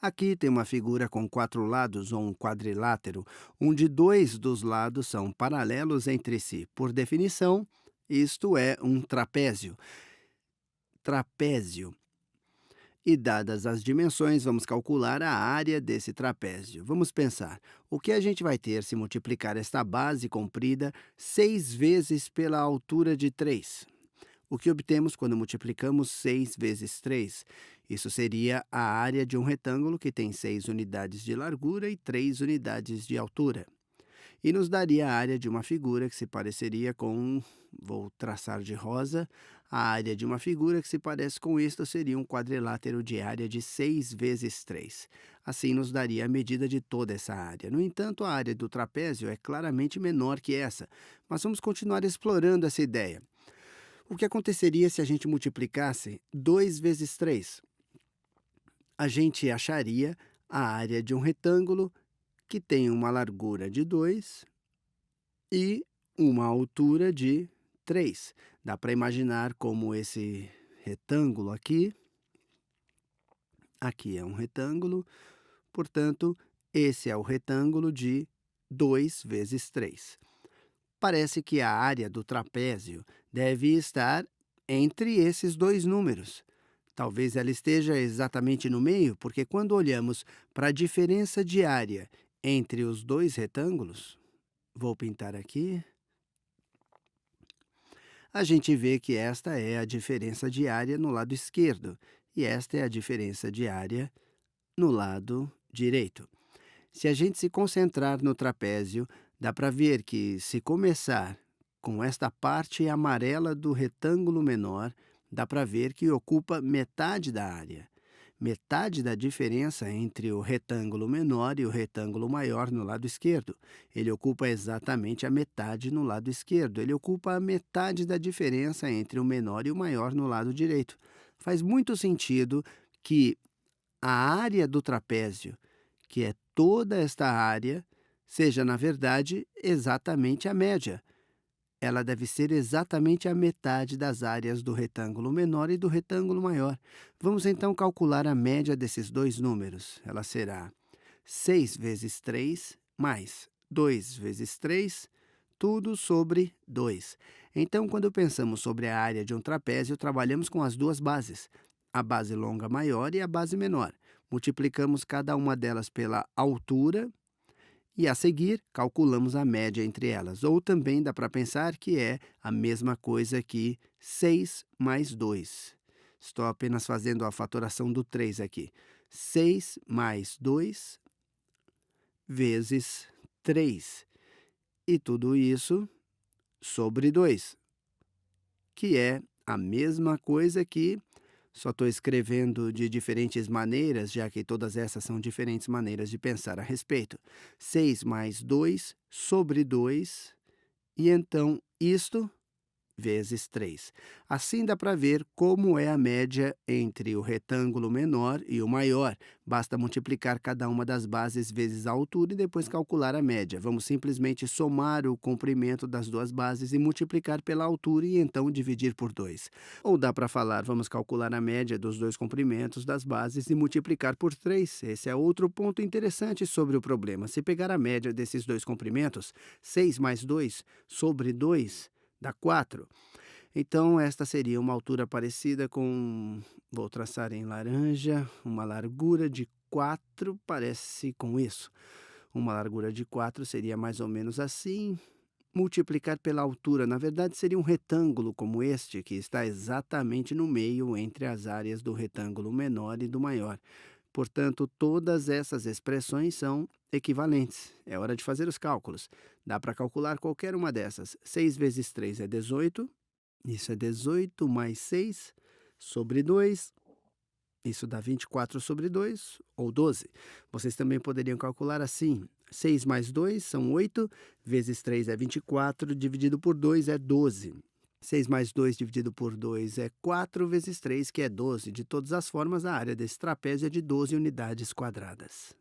Aqui tem uma figura com quatro lados, ou um quadrilátero, onde dois dos lados são paralelos entre si. Por definição, isto é um trapézio. Trapézio. E dadas as dimensões, vamos calcular a área desse trapézio. Vamos pensar, o que a gente vai ter se multiplicar esta base comprida 6 vezes pela altura de 3? O que obtemos quando multiplicamos 6 vezes 3? Isso seria a área de um retângulo que tem 6 unidades de largura e 3 unidades de altura. E nos daria a área de uma figura que se pareceria com, vou traçar de rosa, a área de uma figura que se parece com isto seria um quadrilátero de área de 6 vezes 3. Assim nos daria a medida de toda essa área. No entanto, a área do trapézio é claramente menor que essa, mas vamos continuar explorando essa ideia. O que aconteceria se a gente multiplicasse 2 vezes 3? A gente acharia a área de um retângulo que tem uma largura de 2 e uma altura de 3. Dá para imaginar como esse retângulo aqui é um retângulo, portanto, esse é o retângulo de 2 vezes 3. Parece que a área do trapézio deve estar entre esses dois números. Talvez ela esteja exatamente no meio, porque quando olhamos para a diferença de área entre os dois retângulos, vou pintar aqui, a gente vê que esta é a diferença de área no lado esquerdo e esta é a diferença de área no lado direito. Se a gente se concentrar no trapézio, dá para ver que se começar com esta parte amarela do retângulo menor, dá para ver que ocupa metade da área. Metade da diferença entre o retângulo menor e o retângulo maior no lado esquerdo. Ele ocupa exatamente a metade no lado esquerdo. Ele ocupa a metade da diferença entre o menor e o maior no lado direito. Faz muito sentido que a área do trapézio, que é toda esta área, seja, na verdade, exatamente a média. Ela deve ser exatamente a metade das áreas do retângulo menor e do retângulo maior. Vamos então calcular a média desses dois números. Ela será 6 vezes 3 mais 2 vezes 3, tudo sobre 2. Então, quando pensamos sobre a área de um trapézio, trabalhamos com as duas bases, a base longa maior e a base menor. Multiplicamos cada uma delas pela altura e, a seguir, calculamos a média entre elas. Ou também dá para pensar que é a mesma coisa que 6 mais 2. Estou apenas fazendo a fatoração do 3 aqui. 6 mais 2 vezes 3. E tudo isso sobre 2, que é a mesma coisa que, só estou escrevendo de diferentes maneiras, já que todas essas são diferentes maneiras de pensar a respeito. 6 mais 2 sobre 2, e então isto vezes 3. Assim dá para ver como é a média entre o retângulo menor e o maior. Basta multiplicar cada uma das bases vezes a altura e depois calcular a média. Vamos simplesmente somar o comprimento das duas bases e multiplicar pela altura e então dividir por 2. Ou dá para falar, vamos calcular a média dos dois comprimentos das bases e multiplicar por 3. Esse é outro ponto interessante sobre o problema. Se pegar a média desses dois comprimentos, 6 mais 2 sobre 2, dá 4. Então, esta seria uma altura parecida com, vou traçar em laranja, uma largura de 4, parece com isso. Uma largura de 4 seria mais ou menos assim. Multiplicar pela altura, na verdade, seria um retângulo como este, que está exatamente no meio entre as áreas do retângulo menor e do maior. Portanto, todas essas expressões são equivalentes. É hora de fazer os cálculos. Dá para calcular qualquer uma dessas. 6 vezes 3 é 18. Isso é 18 mais 6 sobre 2. Isso dá 24 sobre 2, ou 12. Vocês também poderiam calcular assim. 6 mais 2 são 8, vezes 3 é 24, dividido por 2 é 12. 6 mais 2 dividido por 2 é 4 vezes 3, que é 12. De todas as formas, a área desse trapézio é de 12 unidades quadradas.